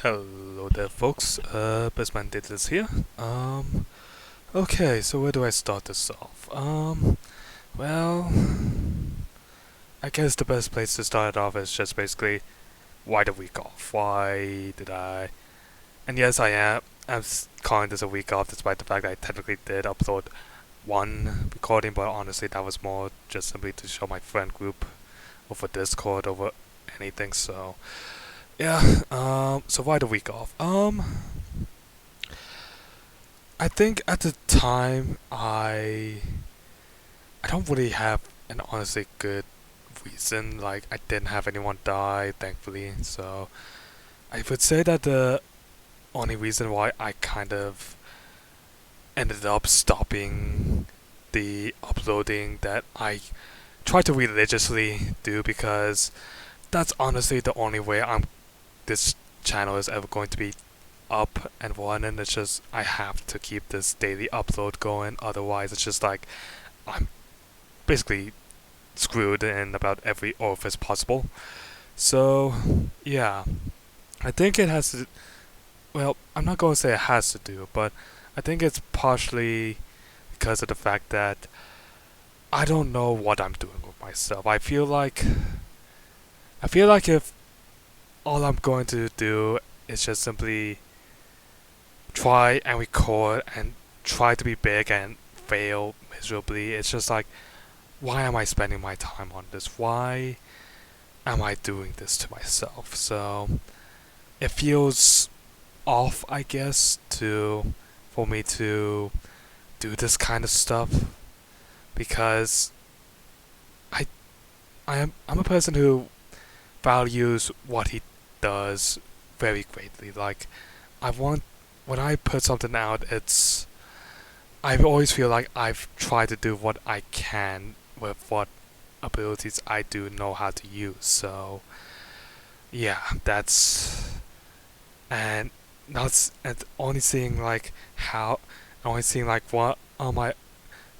Hello there folks, AbyssManDaedalus here. Okay, so where do I start this off? Well, I guess the best place to start it off is just basically, why the week off? Why did I... And yes, I'm calling this a week off despite the fact that I technically did upload one recording, but honestly that was more just simply to show my friend group over Discord over anything, so... Yeah, so why the week off? I think at the time I don't really have an honestly good reason. Like I didn't have anyone die, thankfully. So I would say that the only reason why I kind of ended up stopping the uploading that I try to religiously do, because that's honestly the only way this channel is ever going to be up and running. It's just I have to keep this daily upload going, otherwise it's just like I'm basically screwed in about every orifice possible. So yeah, I think it has to, well, I'm not going to say it has to do, but I think it's partially because of the fact that I don't know what I'm doing with myself. I feel like if all I'm going to do is just simply try and record and try to be big and fail miserably, it's just like, why am I spending my time on this? Why am I doing this to myself? So it feels off, I guess, for me to do this kind of stuff, because I I'm a person who values what he does very greatly. Like I want when I put something out, I always feel like I've tried to do what I can with what abilities I do know how to use. So yeah, that's and and only seeing like what on my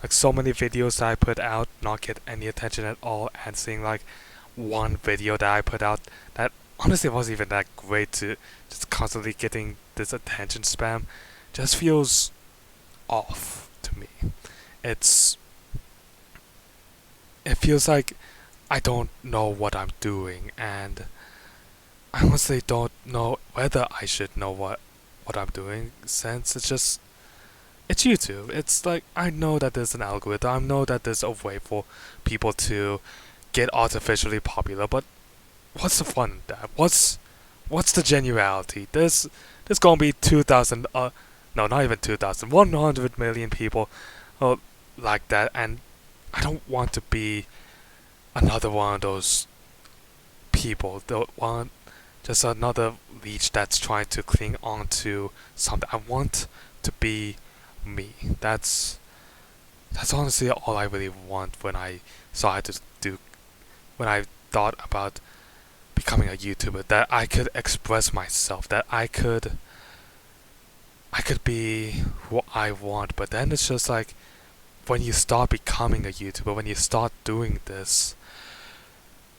like so many videos that I put out not get any attention at all, and seeing like one video that I put out that honestly wasn't even that great to just constantly getting this attention spam just feels off to me. It's it feels like I don't know what I'm doing, and I honestly don't know whether I should know what I'm doing, since it's YouTube. It's like I know that there's an algorithm, I know that there's a way for people to get artificially popular, but what's the fun in that? What's the genuality? There's gonna be 2,000 no, not even 2,000, 100 million people like that, and I don't want to be another one of those people. Don't want just another leech that's trying to cling on to something. I want to be me. That's honestly all I really want when I saw to do when I thought about becoming a YouTuber. That I could express myself. That I could be who I want. But then it's just like when you start becoming a YouTuber, when you start doing this,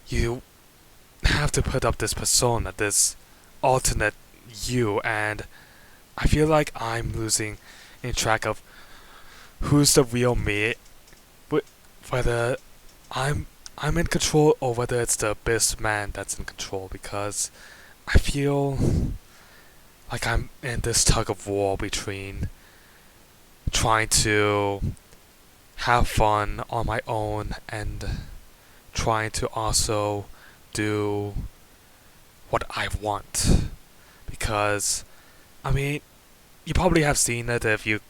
you have to put up this persona, this alternate you, and I feel like I'm losing in track of who's the real me, whether I'm I'm in control or whether it's the AbyssMan that's in control, because I feel like I'm in this tug of war between trying to have fun on my own and trying to also do what I want. Because, I mean, you probably have seen it if you've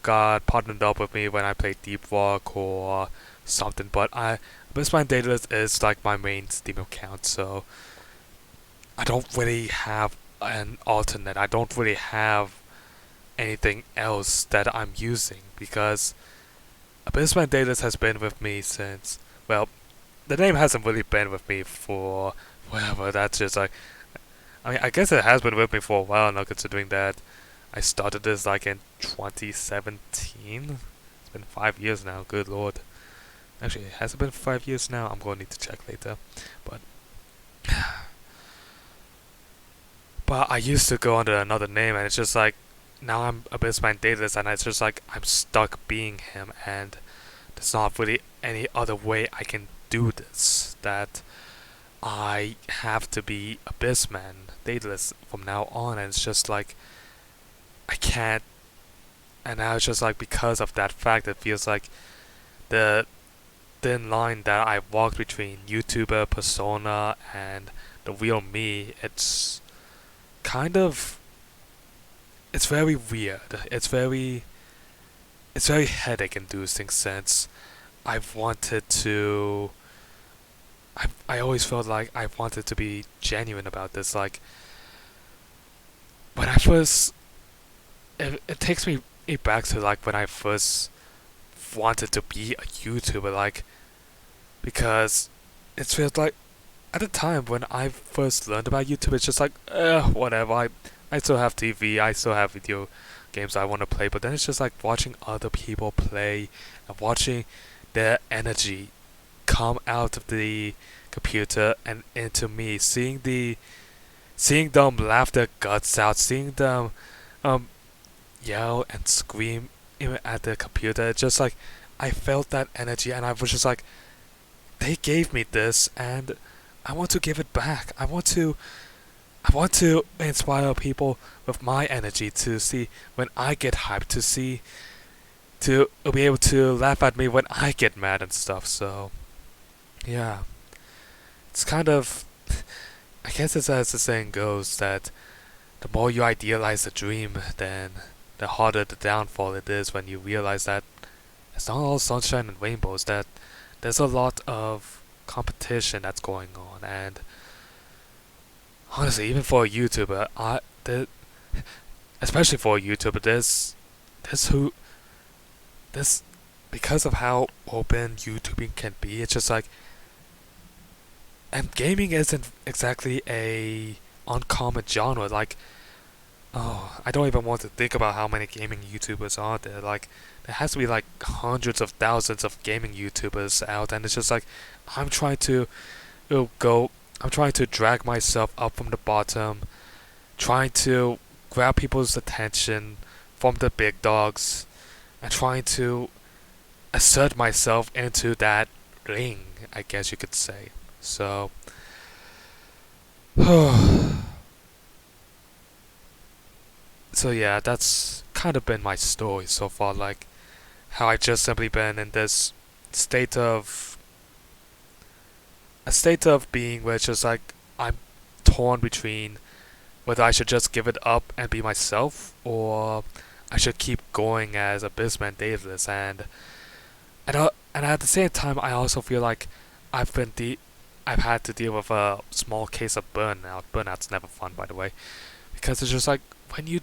got partnered up with me when I play Deep Rock or something. But AbyssManDaedalus is like my main Steam account, so I don't really have an alternate. I don't really have anything else that I'm using, because AbyssManDaedalus has been with me since, well, the name hasn't really been with me for whatever. That's just like, I mean, I guess it has been with me for a while now, considering that I started this like in 2017. It's been 5 years now. Good lord. Actually, has it been 5 years now? I'm going to need to check later. But But I used to go under another name, and it's just like now I'm AbyssManDaedalus, and it's just like I'm stuck being him, and there's not really any other way I can do this. That I have to be AbyssManDaedalus from now on, and it's just like I can't. And now it's just like because of that fact, it feels like the thin line that I walked between YouTuber persona and the real me. Kind of it's very weird. It's very headache inducing since I've wanted to I always felt like I wanted to be genuine about this. Like when I first it takes me it back to like when I first wanted to be a YouTuber, like because it feels like at the time when I first learned about YouTube, it's just like whatever. I still have TV, I still have video games I want to play, but then it's just like watching other people play and watching their energy come out of the computer and into me, seeing them laugh their guts out, seeing them um yell and scream at the computer. It's just like I felt that energy, and I was just like, they gave me this, and I want to give it back. I want to inspire people with my energy to see when I get hyped, to be able to laugh at me when I get mad and stuff. So yeah, it's kind of I guess it's as the saying goes that the more you idealize a dream, then the harder the downfall it is when you realize that it's not all sunshine and rainbows. That there's a lot of competition that's going on, and honestly, even for a YouTuber, especially for a YouTuber, there's who this because of how open YouTubing can be. It's just like, and gaming isn't exactly a uncommon genre. Like, oh, I don't even want to think about how many gaming YouTubers are there. Like, there has to be like hundreds of thousands of gaming YouTubers out, and it's just like I'm trying to go. I'm trying to drag myself up from the bottom, trying to grab people's attention from the big dogs, and trying to assert myself into that ring, I guess you could say. So, so yeah, that's kind of been my story so far. Like how I just simply been in this state of a state of being where it's just like I'm torn between whether I should just give it up and be myself, or I should keep going as AbyssManDaedalus. And at the same time, I also feel like I've had to deal with a small case of burnout. Burnout's never fun, by the way, because it's just like when you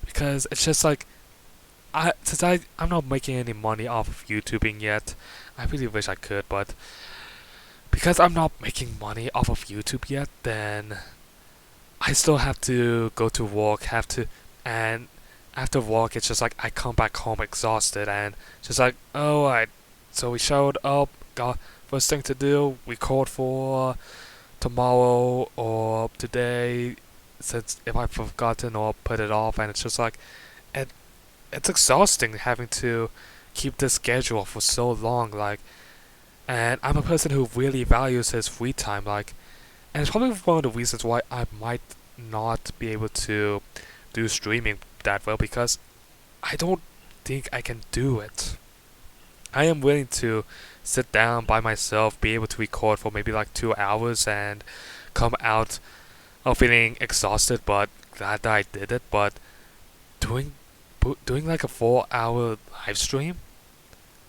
because it's just like I'm not making any money off of YouTubing yet. I really wish I could, but because I'm not making money off of YouTube yet, then I still have to go to work, and after work, it's just like I come back home exhausted, and just like, oh, so we showed up, got first thing to do, record for tomorrow or today, since if I've forgotten or put it off, and it's just like, it, it's exhausting having to keep this schedule for so long, like. And I'm a person who really values his free time, like, and it's probably one of the reasons why I might not be able to do streaming that well, because I don't think I can do it. I am willing to sit down by myself, be able to record for maybe like 2 hours, and come out feeling exhausted, but glad that I did it. But doing like a 4 hour live stream,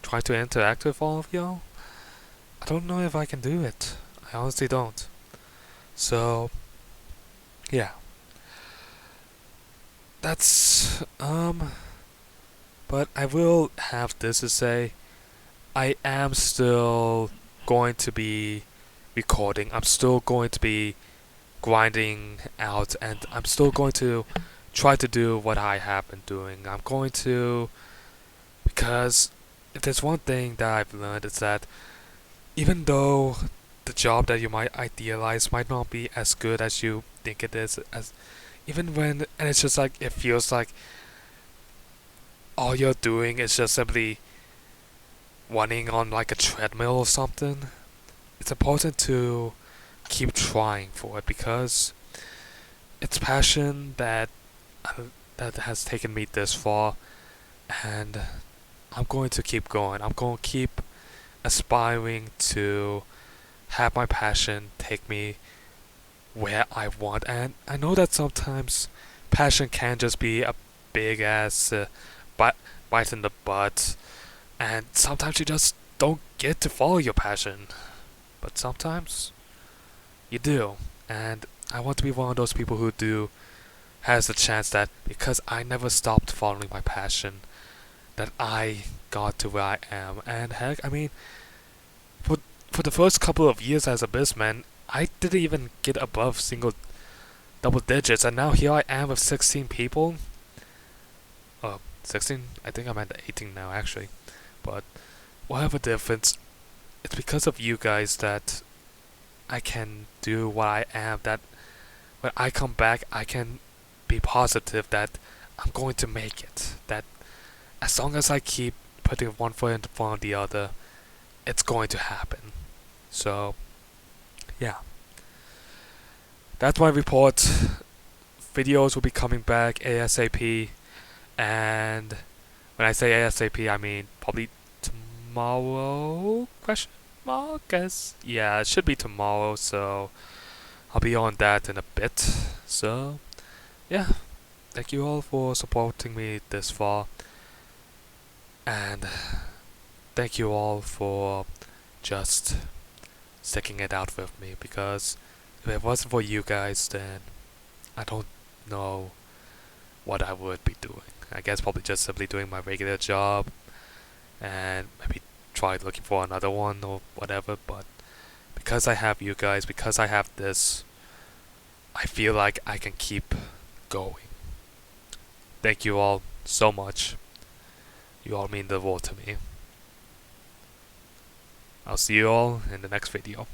trying to interact with all of y'all, I don't know if I can do it. I honestly don't. So, yeah. That's, but I will have this to say. I am still going to be recording. I'm still going to be grinding out, and I'm still going to try to do what I have been doing. I'm going to, because if there's one thing that I've learned, it's that even though the job that you might idealize might not be as good as you think it is. As even when and it's just like it feels like all you're doing is just simply running on like a treadmill or something. It's important to keep trying for it because it's passion that has taken me this far, and I'm going to keep going. I'm going to keep aspiring to have my passion take me where I want. And I know that sometimes passion can just be a big ass bite in the butt, and sometimes you just don't get to follow your passion. But sometimes you do, and I want to be one of those people who do has the chance that because I never stopped following my passion, that I got to where I am. And heck, I mean, for for the first couple of years as AbyssMan, I didn't even get above double digits, and now here I am with 16 people. 16? I think I'm at 18 now, actually. But whatever difference, it's because of you guys that I can do what I am. That when I come back, I can be positive that I'm going to make it. That as long as I keep putting one foot in front of the other, it's going to happen. So, yeah. That's my report. Videos will be coming back ASAP. And when I say ASAP, I mean probably tomorrow? Question mark? Guess. Yeah, it should be tomorrow. So I'll be on that in a bit. So yeah, thank you all for supporting me this far, and thank you all for just sticking it out with me. Because if it wasn't for you guys, then I don't know what I would be doing. I guess probably just simply doing my regular job and maybe try looking for another one or whatever. But because I have you guys, because I have this, I feel like I can keep going. Thank you all so much. You all mean the world to me. I'll see you all in the next video.